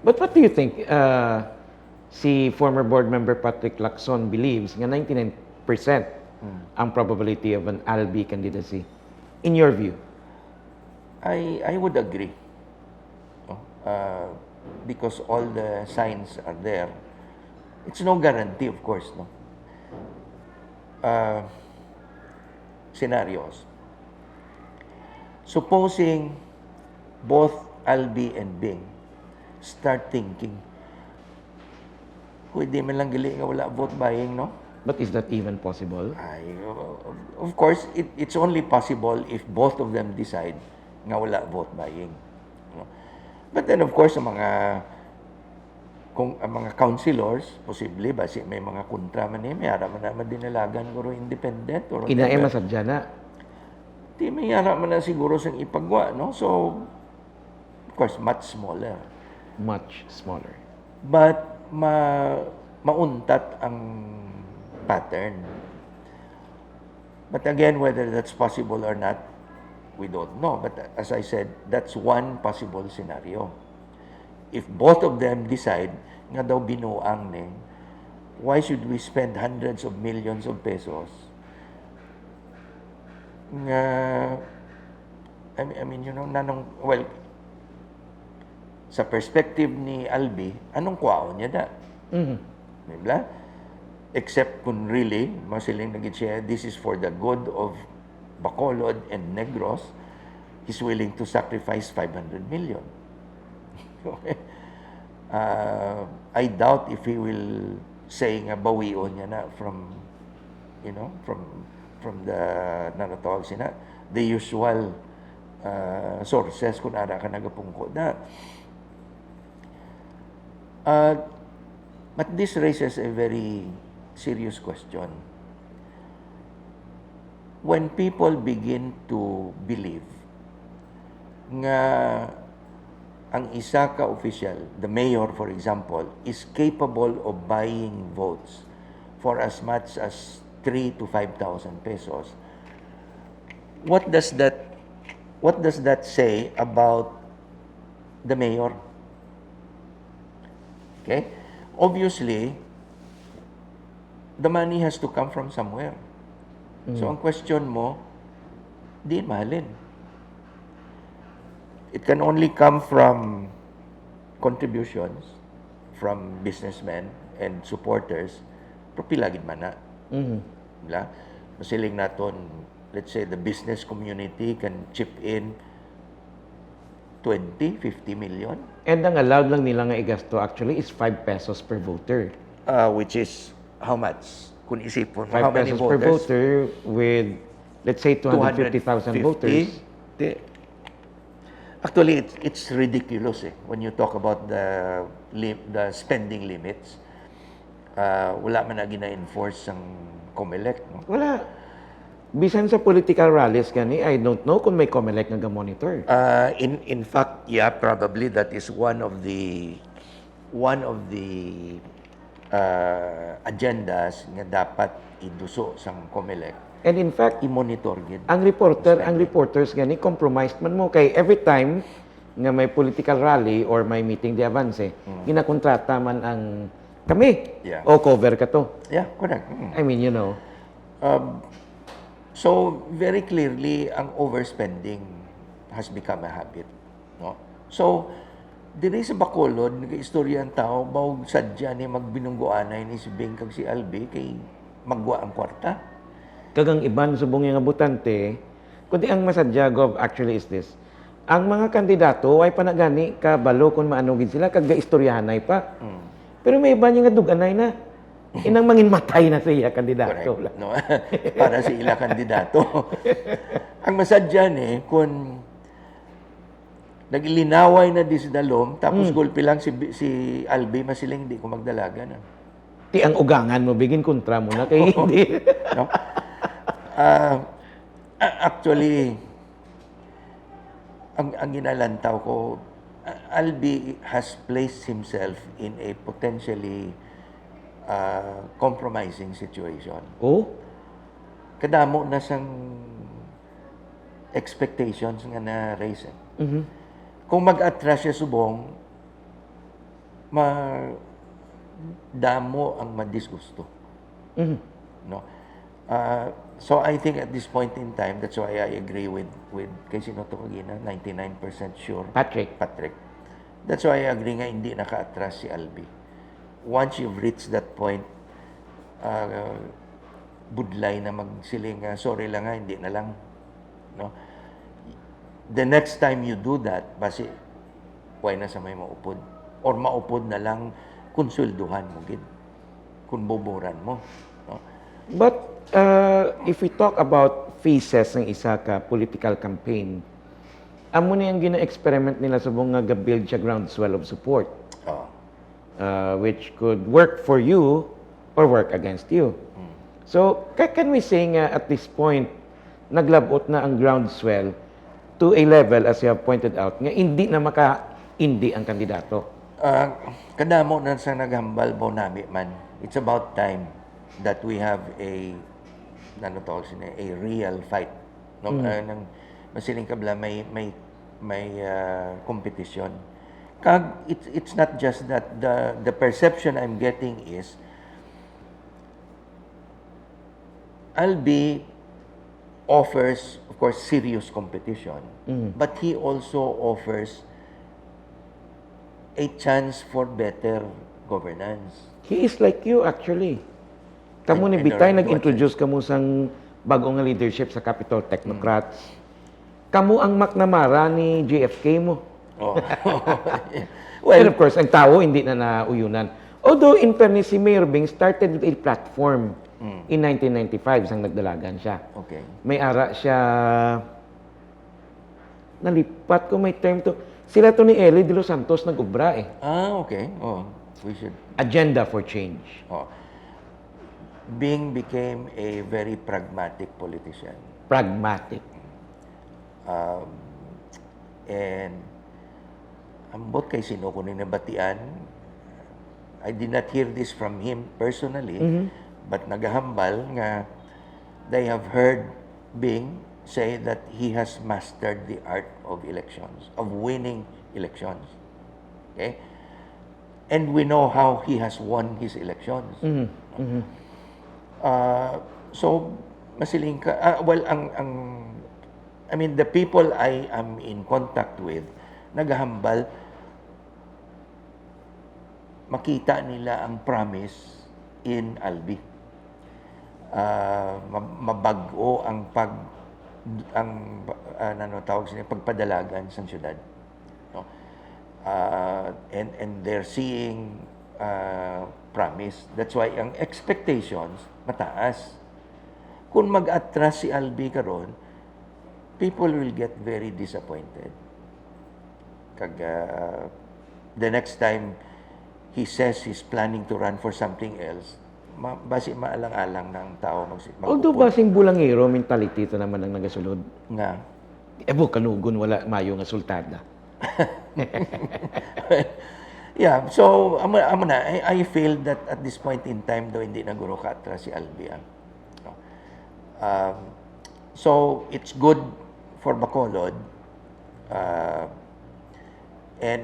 But what do you think si former board member Patrick Lacson believes nga 99% ang probability of an ALBI candidacy? In your view? I would agree. No? Because all the signs are there. It's no guarantee, of course, no? Scenarios. Supposing both Albi and Bing start thinking, di man lang gali nga wala vote buying, no? But is that even possible? Of course, it's only possible if both of them decide nga wala vote buying. No? But then, of course, ang mga councilors, posible ba, may mga kontra man may haraman naman dinalagan ko independent. Inaema sadya na. Di may haraman na siguro sang ipagwa, no? So, of course, much smaller. Much smaller. But, mauntat ang pattern. But again, whether that's possible or not, we don't know. But as I said, that's one possible scenario. If both of them decide nga daw binuang ni, why should we spend hundreds of millions of pesos nga, I mean, you know, well, sa perspective ni Albi, anong kwaon niya da? Diba? Except kung really, masiling naging siya, this is for the good of Bacolod and Negros, he's willing to sacrifice 500 million. Okay. I doubt if he will say nga bawion niya na from, you know, from the nanatawag sina, the usual sources kung ara ka nagapungko na. But this raises a very serious question. When people begin to believe nga ang isa ka official, the mayor for example, is capable of buying votes for as much as 3,000 to 5,000 pesos, what does that say about the mayor? Okay? Obviously, the money has to come from somewhere. So, ang question mo, di mahalin. It can only come from contributions from businessmen and supporters, pero pilagid man na. Diba? Masiling naton, let's say, the business community can chip in 20, 50 million. And ang allowed lang nila nga igasto actually is 5 pesos per voter. Which is how much? Kung isipon mo, 5 how many pesos per voters? voter with, let's say, 250,000 voters. Actually, it's ridiculous when you talk about the spending limits. Wala man na gina-enforce ang COMELEC. No? Wala. Bisan sa political rallies gani, I don't know kung may COMELEC nga monitor. In fact, yeah, probably that is one of the agendas nga dapat iduso sang COMELEC. And in fact, i-monitor gid. Ang reporters gani compromised man mo kay every time nga may political rally or may meeting de avance, ginakontrata man ang kami. Yeah. O cover ka to. Yeah, correct. I mean, you know. So very clearly ang overspending has become a habit, no? So diri sa Bacolod, nag-istorya ang tao baw sadya ni magbinunggoanay ni si Bing kag si Albi kay magwa ang kwarta. Kagang iban subong nga butante, kundi ang masadya gov actually is this. Ang mga kandidato ay panagani kabalo kung maanugid sila kag gaistoryahanay pa. Pero may iba nga duganay na. Inang manginmatay na siya kandidato. Correct, no? Para sa ila kandidato. Ang masadya ni kung naglinaway na di si Dalom, tapos gulpi lang si Albi, masiling di ko magdalaga na. Ti ang ugangan mo, bigin kontra mo na kay hindi. No? Actually, ang ginalantaw ko, Albi has placed himself in a potentially compromising situation. Oh? Kadamo na sang expectations nga na-raise. Kung mag-attract siya subong, damo ang madisgusto. Mhm. No? So I think at this point in time, that's why I agree with kay sino to kagina, 99% sure. Patrick. That's why I agree nga hindi naka-atras si Albi. Once you've reached that point, budlay na magsiling, sorry lang nga, hindi na lang. No? The next time you do that, basi, why na sa may maupod? Or maupod na lang, konsulduhan mo, gid. Kung buburan mo. No? But if we talk about phases ng isa ka political campaign, amo na yung gina-experiment nila sa mga ga-build siya groundswell of support, Oh. which could work for you or work against you. So, can we say nga at this point, naglabot na ang groundswell to a level, as you have pointed out, nga hindi na maka-hindi ang kandidato? Kadamo na sa naghambal mo nami man. It's about time that we have a real fight. No, nang masiling kabla may competition. Kag it's not just that the perception I'm getting is Albi offers, of course, serious competition, but he also offers a chance for better governance. He is like you, actually. Kamu ni I Bitay, know, nag-introduce kamu sang bagong nga leadership sa Capitol Technocrats. Kamu ang McNamara ni JFK mo. Oh. And of course, ang tao hindi na nauyunan. Although, in fairness, si Mayor Bing started with a platform in 1995, sang nagdalagan siya. Okay. May ara siya, nalipat ko may term to. Sila to ni Eli de los Santos nag-ubra eh. Okay. Oh, we should. Agenda for change. Oh. Bing became a very pragmatic politician. Pragmatic. And ambot kay sino ko nabatian. I did not hear this from him personally, but nagahambal nga they have heard Bing say that he has mastered the art of elections, of winning elections. Okay? And we know how he has won his elections. So, masiling ka, I mean, the people I am in contact with, naghahambal, makita nila ang promise in Albi. Mabago ang pagpadalagan sa syudad. No? And they're seeing promise. That's why ang expectations mataas. Kung mag-atras si Albi karon, people will get very disappointed. The next time he says he's planning to run for something else, basi maalang-alang ng tao Although basing bulangero mentality ito naman ang nagasulod. nga. Kanugon wala mayo nga sultada. Yeah, so amo na, I feel that at this point in time daw hindi na guro ka-atras si Albi. So it's good for Bacolod, and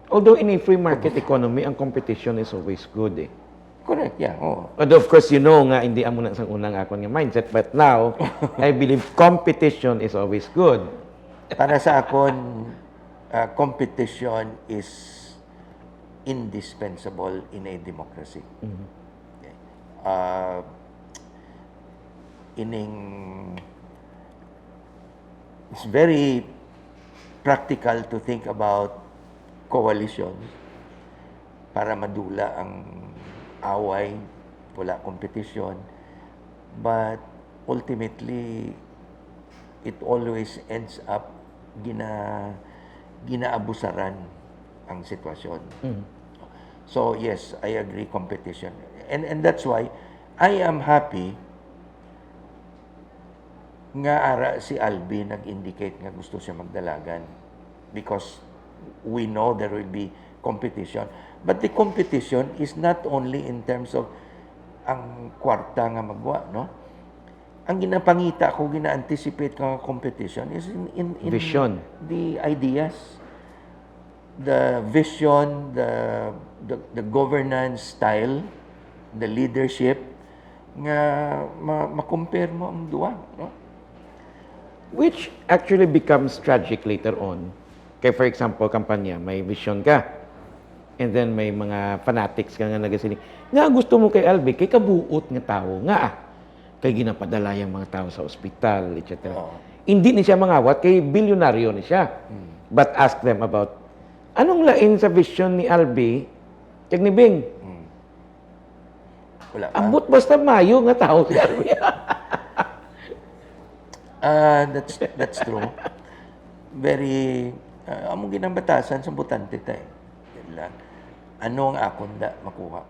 Although in a free market economy, ang competition is always good eh. correct, yeah. Oh. But of course, you know nga, hindi amo na sa unang akon nga mindset. But now, I believe competition is always good. Para sa akon, competition is indispensable in a democracy. Okay. It's very practical to think about coalition para madula ang away, wala competition. But ultimately, it always ends up ginaabusaran ang sitwasyon. So yes, I agree, competition. And that's why I am happy nga ara si Albi nag-indicate nga gusto siya magdalagan because we know there will be competition. But the competition is not only in terms of ang kwarta nga magwa, no? Ang ginapangita ko, gina-anticipate ko nga competition is in Vision. the ideas. the vision, the governance style, the leadership nga ma-compare mo ang duwa, no? Which actually becomes tragic later on. Kaya for example, kampanya, may vision ka. And then may mga fanatics ka nga nagasiling. Nga gusto mo kay Albi, kay kabuot nga tao. Nga kay ginapadala yung mga tao sa ospital, etc. Hindi ni siya mangawat, kay bilyonaryo ni siya. But ask them about, anong lain sa vision ni Albi, kag ni Bing? Wala pa. Ambot basta mayo nga tao si Albi. That's true. Very, among ginambatasan sa butante tayo. Yan lang. Ano ang akong da makuha?